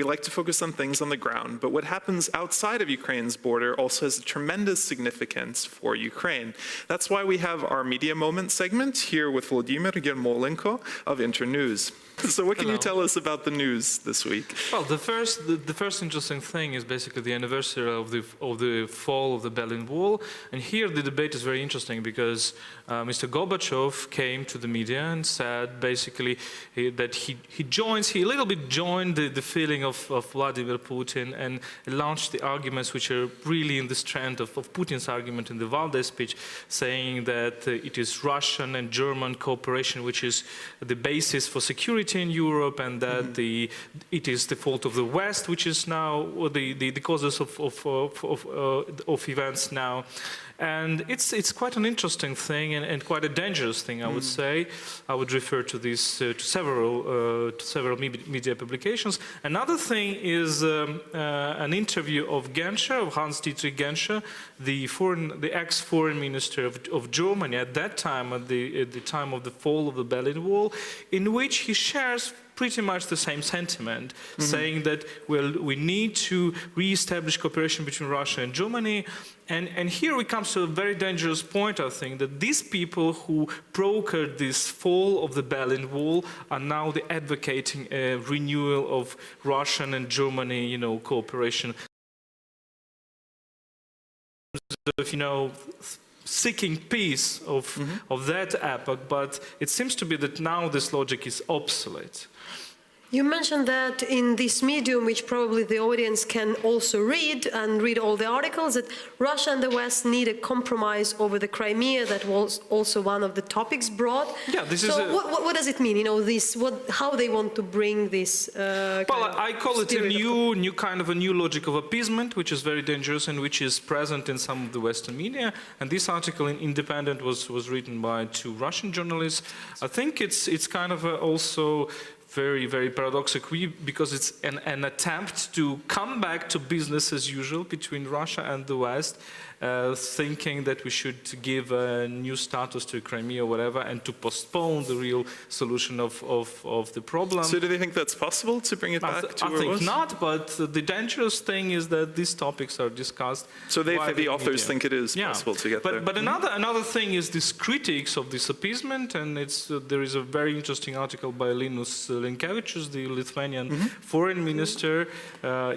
like to focus on things on the ground, but what happens outside of Ukraine's border also has a tremendous significance for Ukraine. That's why we have our Media Moment segment here with Volodymyr Yermolenko of Internews. So what can you tell us about the news this week? Well, the first interesting thing is basically the anniversary of the fall of the Berlin Wall, and here the debate is very interesting because Mr. Gorbachev came to the media and said basically that he a little bit joined the feeling of Vladimir Putin and launched the arguments which are really in the strand of Putin's argument in the Valdez speech, saying that it is Russian and German cooperation which is the basis for security in Europe, and that it is the fault of the West, which is now the causes of events now. And it's quite an interesting thing and quite a dangerous thing, I would say. I would refer to this to several media publications. Another thing is an interview of Genscher, of Hans-Dietrich Genscher, the ex-foreign minister of Germany at that time, at the time of the fall of the Berlin Wall, in which he shares pretty much the same sentiment, saying that, well, we need to re-establish cooperation between Russia and Germany. And here we come to a very dangerous point, I think, that these people who brokered this fall of the Berlin Wall are now advocating a renewal of Russian and Germany, cooperation. Seeking peace of that epoch, but it seems to be that now this logic is obsolete. You mentioned that in this medium, which probably the audience can also read all the articles, that Russia and the West need a compromise over the Crimea. That was also one of the topics brought. Yeah, this so is. What does it mean? How they want to bring this? Well, I call it a new logic of appeasement, which is very dangerous and which is present in some of the Western media. And this article in Independent was written by 2 Russian journalists. I think it's kind of also very, very paradoxical, because it's an attempt to come back to business as usual between Russia and the West, thinking that we should give a new status to Crimea or whatever, and to postpone the real solution of the problem. So do they think that's possible, to bring it back to where it was? I think not, but the dangerous thing is that these topics are discussed. So the authors think it is possible to get there. But another thing is this critics of this appeasement, and there is a very interesting article by Linus Linkevičius, the Lithuanian foreign minister,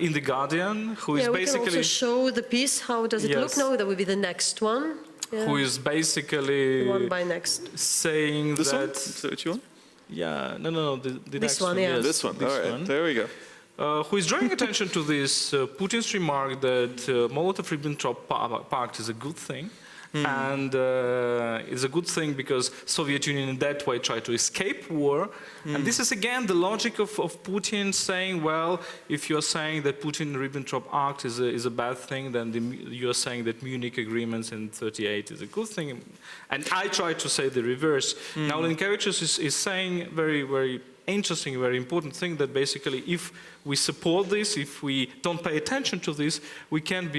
in The Guardian, who is basically... we can also show the piece. How does it look now? That would be the next one. Yeah. Who is basically the one by next. Saying this that... One? Is that what you want? Yeah, no, the this next one. Yeah. Yes, this one, all right, there we go. Who is drawing attention to this Putin's remark that Molotov-Ribbentrop Pact is a good thing. And it's a good thing because Soviet Union in that way tried to escape war. And this is again the logic of Putin saying, well, if you're saying that Putin-Ribbentrop Pact is a bad thing, then you're saying that Munich agreements in '38 is a good thing. And I try to say the reverse. Now Linkevičius is saying very, very interesting, very important thing, that basically if we support this, if we don't pay attention to this, we can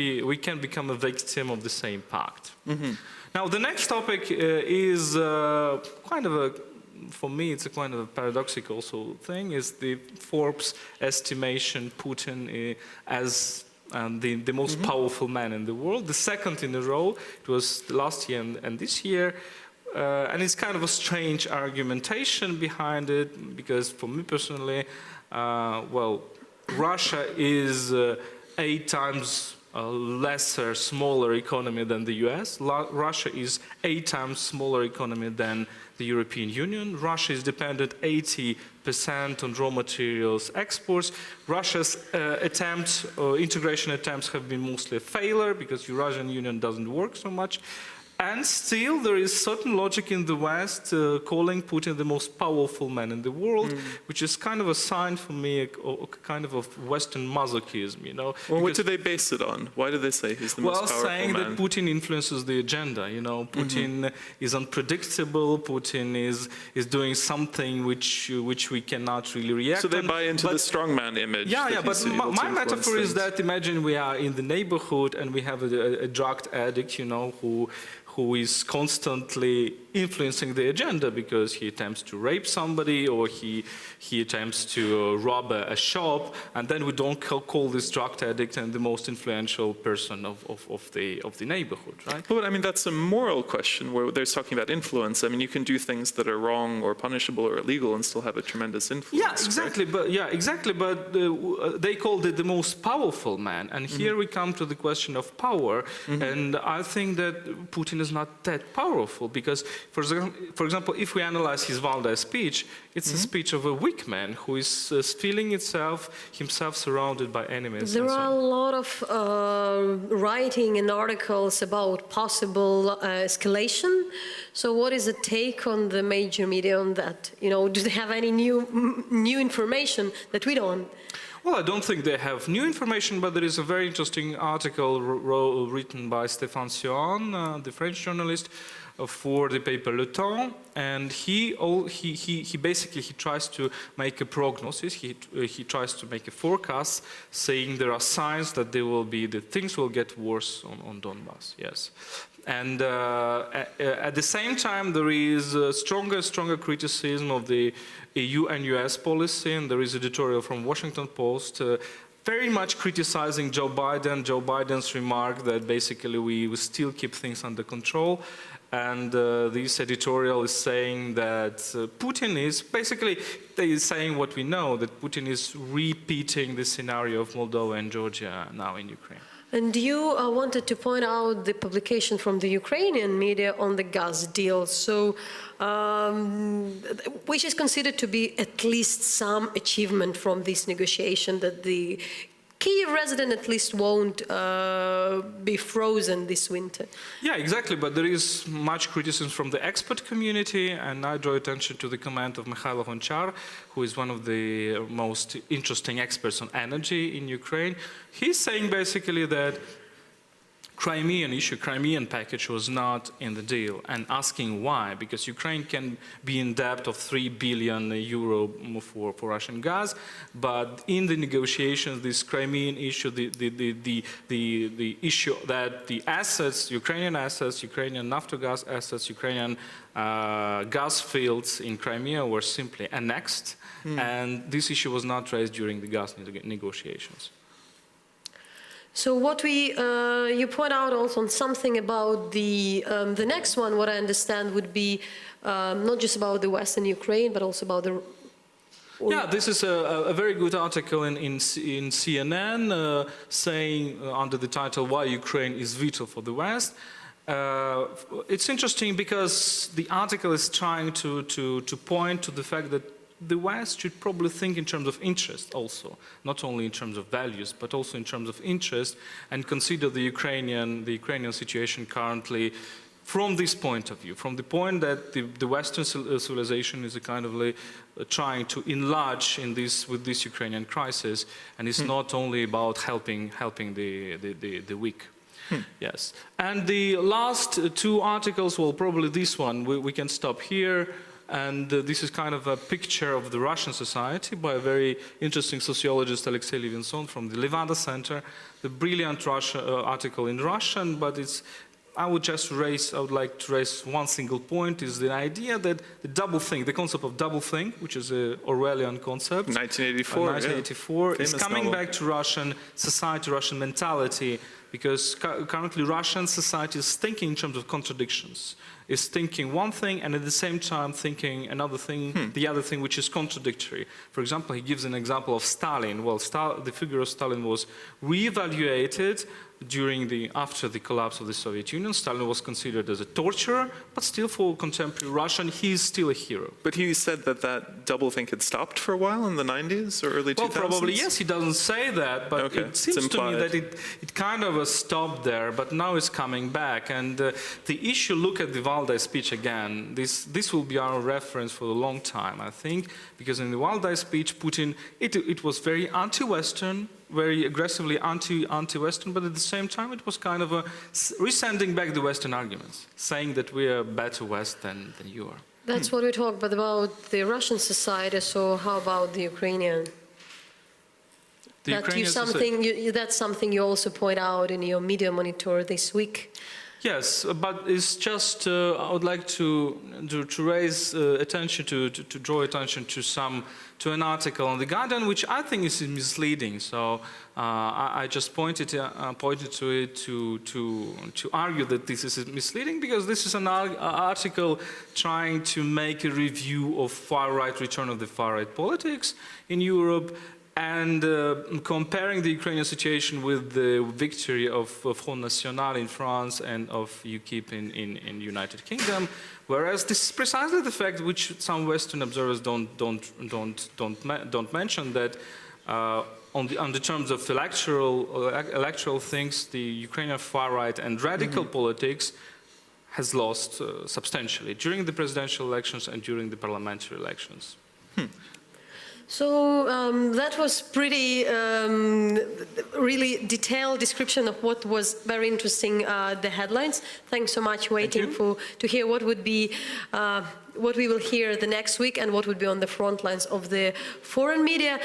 become a victim of the same pact. Now the next topic is kind of a, for me it's a kind of a paradoxical thing, is the Forbes estimation Putin as the most powerful man in the world, the second in a row. It was last year and this year. And it's kind of a strange argumentation behind it, because for me personally, well, Russia is 8 times lesser, smaller economy than the US. Russia is 8 times smaller economy than the European Union. Russia is dependent 80% on raw materials exports. Russia's integration attempts have been mostly a failure because the Eurasian Union doesn't work so much. And still, there is certain logic in the West calling Putin the most powerful man in the world, which is kind of a sign for me, kind of Western masochism, Well, what do they base it on? Why do they say he's the most powerful man? Well, saying that Putin influences the agenda, Putin is unpredictable, Putin is doing something which we cannot really react on. So they buy into the strongman image. Yeah, but my metaphor is that imagine we are in the neighborhood and we have a drug addict, who is constantly influencing the agenda because he attempts to rape somebody or he attempts to rob a shop, and then we don't call this drug addict and the most influential person of the neighborhood, right? But I mean, that's a moral question where there's talking about influence. I mean, you can do things that are wrong or punishable or illegal and still have a tremendous influence. Yeah, exactly. Right? But they called it the most powerful man, and here we come to the question of power. And I think that Putin is not that powerful because, for example, if we analyze his Valdai speech, it's a speech of a weak man who is feeling himself surrounded by enemies. There are a lot of writing and articles about possible escalation. So what is the take on the major media on that? You know, do they have any new information that we don't? Well, I don't think they have new information, but there is a very interesting article written by Stéphane Sion, the French journalist, for the paper Le Temps, and he basically tries to make a prognosis. He tries to make a forecast, saying there are signs that things will get worse on Donbass. Yes. And at the same time, there is stronger criticism of the EU and US policy, and there is editorial from Washington Post very much criticizing Joe Biden's remark that basically we still keep things under control. And this editorial is saying that Putin is basically saying what we know, that Putin is repeating the scenario of Moldova and Georgia now in Ukraine. And you wanted to point out the publication from the Ukrainian media on the gas deal, so which is considered to be at least some achievement from this negotiation, that the Kyiv resident at least won't be frozen this winter. Yeah, exactly, but there is much criticism from the expert community, and I draw attention to the comment of Mikhailo Gonchar, who is one of the most interesting experts on energy in Ukraine. He's saying basically that Crimean package was not in the deal, and asking why, because Ukraine can be in debt of 3 billion euro for Russian gas, but in the negotiations, this Crimean issue, the issue that the assets, Ukrainian Naftogaz assets, Ukrainian gas fields in Crimea were simply annexed, and this issue was not raised during the gas negotiations. So what you point out also on something about the next one, what I understand would be not just about the Western Ukraine, but also about the... Yeah, this is a very good article in CNN saying under the title, "Why Ukraine is Vital for the West." It's interesting because the article is trying to point to the fact that the West should probably think in terms of interest also, not only in terms of values, but also in terms of interest, and consider the Ukrainian situation currently from this point of view, from the point that the Western civilization is a kind of trying to enlarge with this Ukrainian crisis, and it's not only about helping the weak. Yes, and the last two articles, well, probably this one, we can stop here. And this is kind of a picture of the Russian society by a very interesting sociologist, Alexei Levinson, from the Levada Center. The brilliant article in Russian, but I would like to raise one single point, is the idea that the concept of double think, which is an Orwellian concept. 1984, is coming back to Russian society, Russian mentality, because currently Russian society is thinking in terms of contradictions. Is thinking one thing and at the same time thinking another thing, the other thing, which is contradictory. For example, he gives an example of Stalin. Well, the figure of Stalin was reevaluated after the collapse of the Soviet Union. Stalin was considered as a torturer, but still for contemporary Russian, he is still a hero. But he said that doublethink had stopped for a while in the 90s or early 2000s? Well, probably yes, he doesn't say that, but it seems to me that it kind of stopped there, but now it's coming back. And the issue, look at the Valdai speech again, this will be our reference for a long time, I think, because in the Valdai speech, Putin, it was very anti-Western, very aggressively anti-Western, but at the same time it was kind of resending back the Western arguments, saying that we are better West than you are. That's what we talk about the Russian society, so how about the Ukrainian? That's something you also point out in your media monitor this week. Yes, but it's just I would like to raise attention to draw attention to an article on The Guardian, which I think is misleading. So I just pointed to it to argue that this is misleading, because this is an article trying to make a review of far-right return of the far-right politics in Europe, and comparing the Ukrainian situation with the victory of Front National in France and of UKIP in United Kingdom, whereas this is precisely the fact which some Western observers don't mention, that on the terms of electoral things, the Ukrainian far right and radical politics has lost substantially during the presidential elections and during the parliamentary elections. So that was pretty really detailed description of what was very interesting, the headlines. Thanks so much. Waiting to hear what would be what we will hear the next week and what would be on the front lines of the foreign media.